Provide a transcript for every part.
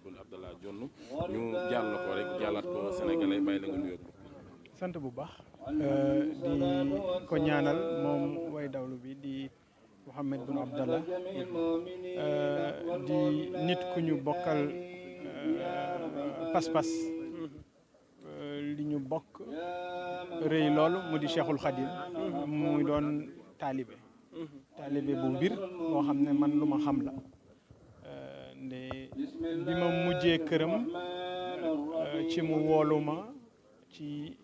Boun Abdallah Dionne ñu jàll ko rek jàllaat ko sénégalais bàyyi la nga nuyoo. sant bu baax di ko ñaanal moom way dawlu bi di Mouhamed Boun Abdallah di nit ku ñu bokkal pas-pas li ñu bokk rëy loolu mu di Cheikhul Khadim muy doon taalibe bu mbir moo xam ne man lu ma xam la nde bi ma mujjee këram ci mu woolu ma ci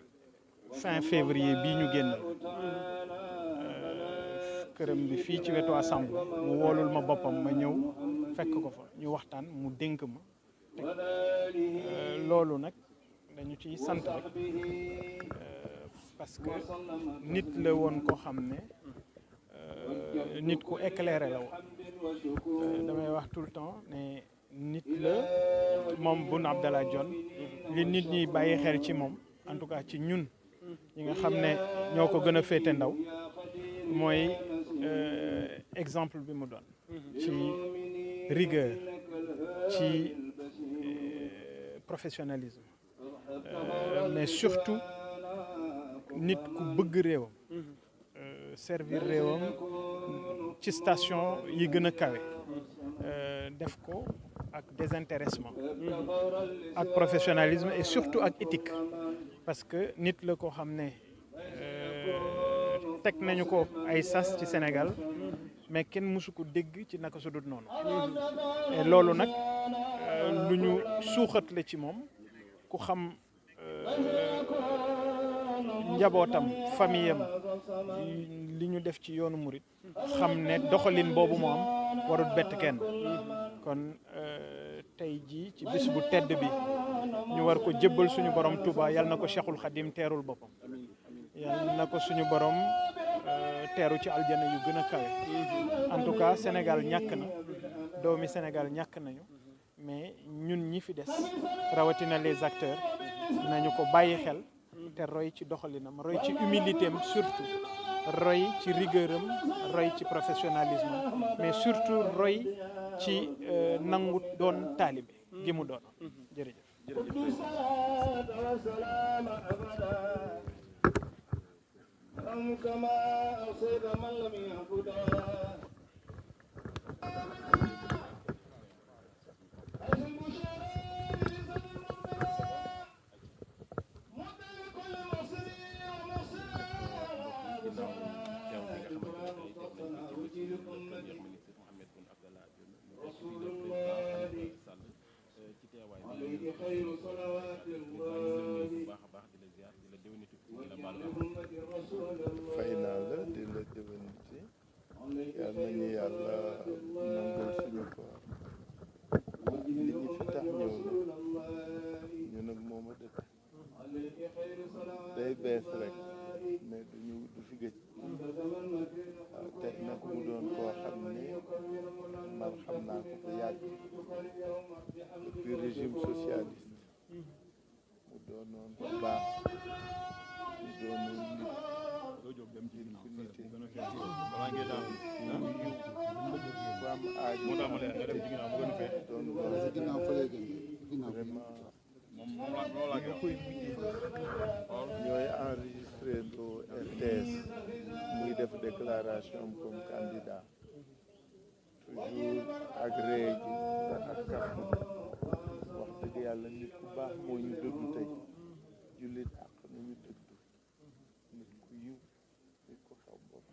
fin février bii ñu génn këram bi fii ci wetu assemblée mu woolul ma boppam ma ñëw fekk ko fa ñu waxtaan mu dénk ma loolu nag dañu ciy sant rek parce que nit la woon koo xam ne nit ku éclairé la woon damay wax tout le temps ne nit la moom Boun Abdallah Dionne li nit ñi bàyyi xel ci moom en tout cas ci ñun ñi nga xam ne ñoo ko gën a féete ndaw mooy exemple bi mu doon ci rigueur ci professionnalisme mais surtout nit ku bëgg réewam servir réewam ci station yi gën a kawe def ko ak désintéressement ak professionnalisme et surtout ak éthique parce que nit la ko xam ne teg nañu ko ay sas ci Sénégal mais kenn mësu ko dégg ci naka su dul noonu et loolu nag lu ñu suuxat la ci moom ku xam njabootam famille am li ñu def ci yoonu murit xam ne doxalin boobu moo am warut bett kenn kon tey jii ci bis bu tedd bi ñu war ko jébbal suñu borom Touba yal na ko Cheikhul Khadim teerul boppam yal na ko suñu borom teeru ci aljana yu gën a kawe en tout cas Sénégal ñàkk na doomi Sénégal ñàkk nañu mais ñun ñi fi des rawatina les acteurs nañu ko bàyyi xel te roy ci doxalinam roy ci humilité am surtout roy ci rigueur am roy ci professionnalisme mais surtout roy ci nangu doon taalibe gi mu doon jërëjëf. fay naa la di la déwéniti yal nañu yàlla nangul suñu koor li ñu fi tax ñëw na ñu nag moom a dëkk day bees rek mais du fi gëj waaw te nag mu doon koo xam ni man xam naa ko bu yàgg depuis régime socialiste mu doonoon bu baax mu doonoon nit ku nite bu am aajo doon vraiment ñooy enregistré lu RTS muy def déclaration comme candidat toujours ak ree ji ak kaf wax dëgg yàlla nit ku baax moo ñu dëddu tey jullit ak nañu dëddu nit ku yiw nit ku xew bopp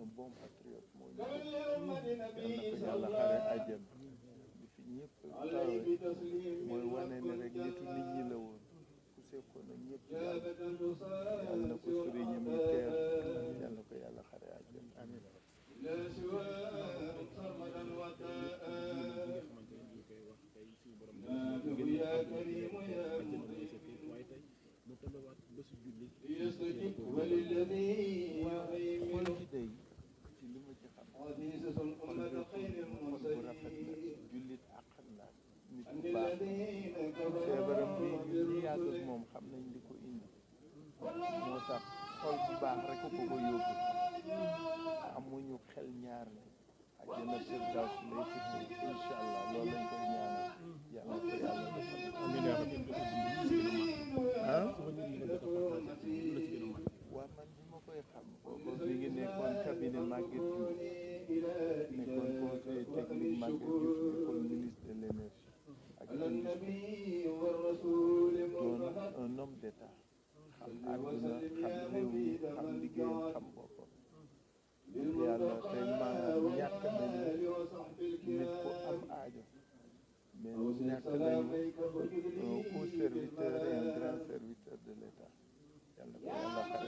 un bon patriote moo ñu dëddu yal na ko yàlla xare àjjana di fi ñëpp tawe mooy wane ne rek nitu nit ñi la woon ku sekkoon ak ñëpp yàlla na ko sëriñam yi teer yal na ko yàlla xare àjjana amiin xool ci day ci li ma ci xam xol bu rafet la jullit ak la nit ku baax feebaram bi ñu yàgg ak moom xam nañ li ko indi moo tax xol bu baax rek ko ko yóbbu amuñu xel ñaar ne àjjana firdaws lay tudd incha allah loolu lañ koy ñaanal yàlla ko yàlla d'état xam àdduna xam réew mi xam liggéeyam xam boppam yàlla tey maanaam ñàkk nañu nit ku am aajo mais ñàkk nañu un serviteur et un grand serviteur de l'état yàlla ko yàlla xare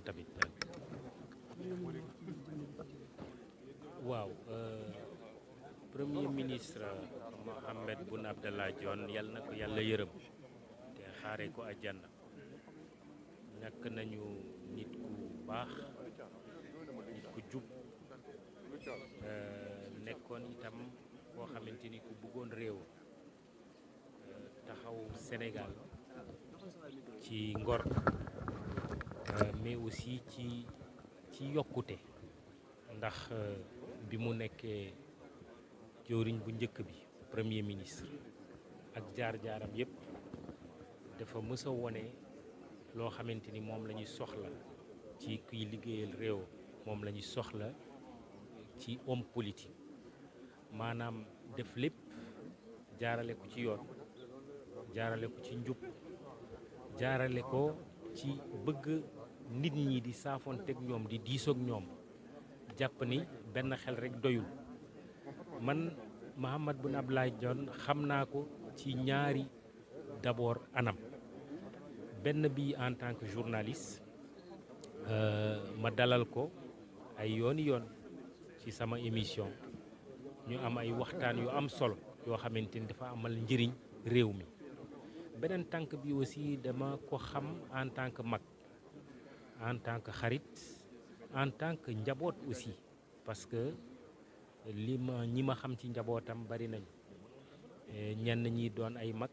tamit waaw premier ministre Mohamed Boun Abdallah Dionne yal na ko yàlla yërëm te xaare ko àjjana ñàkk nañu nit ku baax nit ku jub nekkoon itam koo xamante ni ku bëggoon réew taxaw Sénégal ci ngor mais aussi ci yokkute ndax bi mu nekkee jëwriñ bu njëkk bi premier ministre ak jaar-jaaram yépp dafa mës a wone loo xamante ni moom la ñuy soxla ci kuy liggéeyal réew moom la ñuy soxla ci homme politique maanaam def lépp jaarale ko ci yoon jaarale ko ci njub jaarale ko ci bëgg nit ñi di saafoonteeg ñoom di diisoog ñoom jàpp ni benn xel rek doyul man Mohamed Boun Abdallah Dionne xam naa ko ci ñaari d'abord anam benn bi en tant que journaliste ma dalal ko ay yoon ci sama émission ñu am ay waxtaan yu am solo yoo xamante ni dafa amal njëriñ réew mi beneen tànk bi aussi dama ko xam en tant que mag en tant que xarit en tant que njaboot aussi parce que ñi ma xam ci njabootam bari nañ ñenn ñi doon ay mag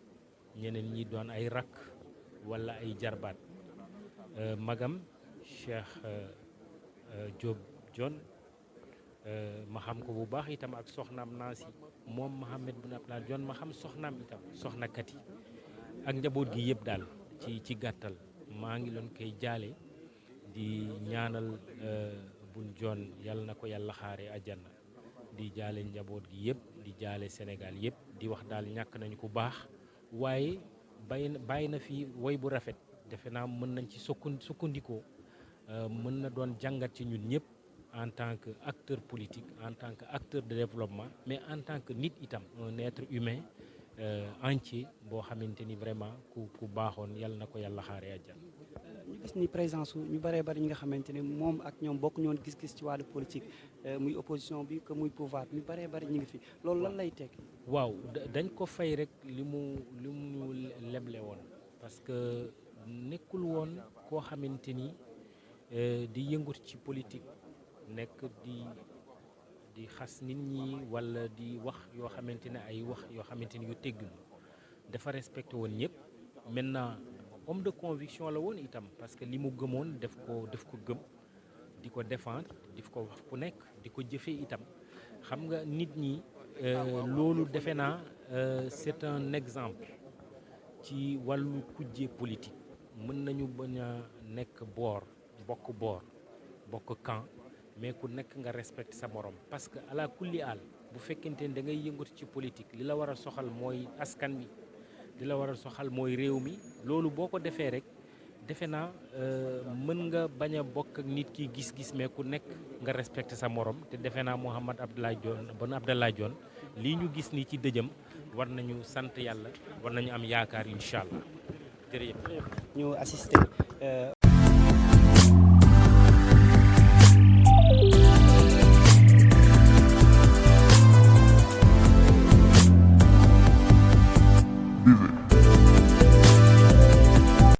ñeneen ñi doon ay rakk walla ay jarbaat magam Cheikh Diop Dione ma xam ko bu baax itam ak soxnaam Nancy moom Mohamed Boun Abdallah Dionne ma xam soxnaam itam soxna Kati ak njaboot gi yëpp daal ci gàttal maa ngi leen koy jaale di ñaanal Boun Dionne yàlla na ko yàlla xaare àjjana di jaale njaboot gi yëpp di jaale Sénégal yëpp di wax daal ñàkk nañu ku baax waaye bàyyi na fi woy bu rafet defe naa mën nañ ci sukkandikoo mën na doon jàngat ci ñun ñëpp en tant que acteur politique en tant que acteur de développement mais en tant que nit itam un être humain entier boo xamante ni vraiment ku baaxoon yàlla na ko yàlla xaare àjjana. ñu gis ni présence ñu bëree bëri ñi nga xamante ne moom ak ñoom bokk ñoon gis-gis ci wàllu politique muy opposition bi que muy pouvoir ñu bëree bëri ñu ngi fi loolu lan lay tekki. waaw dañ ko fay rek li mu leble woon parce que nekkul woon koo xamante ni di yëngut ci politique nekk di xas nit ñi walla di wax yoo xamante ne ay wax yoo xamante ni yu teggul dafa respecté woon ñëpp maintenant homme de conviction la woon itam parce que li mu gëmoon daf ko gëm di ko défendre di ko wax ku nekk di ko jëfee itam xam nga nit ñi loolu defe naa c'est un exemple ci wàllu kujje politique mën nañu bañ a nekk bokk camp mais ku nekk nga respecte sa morom parce que ala kulli aal bu fekkente ne da ngay yëngatu ci politique li la war a soxal mooy askan wi li la war a soxal mooy réew mi loolu boo ko defee rek defe naa mën nga bañ a bokk ak nit ki gis-gis mais ku nekk nga respecté sa morom te defe naa Mohamed Boun Abdallah Dionne lii ñu gis nii ci dëjëm war nañu sant yàlla war nañu am yaakaar incha allah jërëjëf. ñu assisté.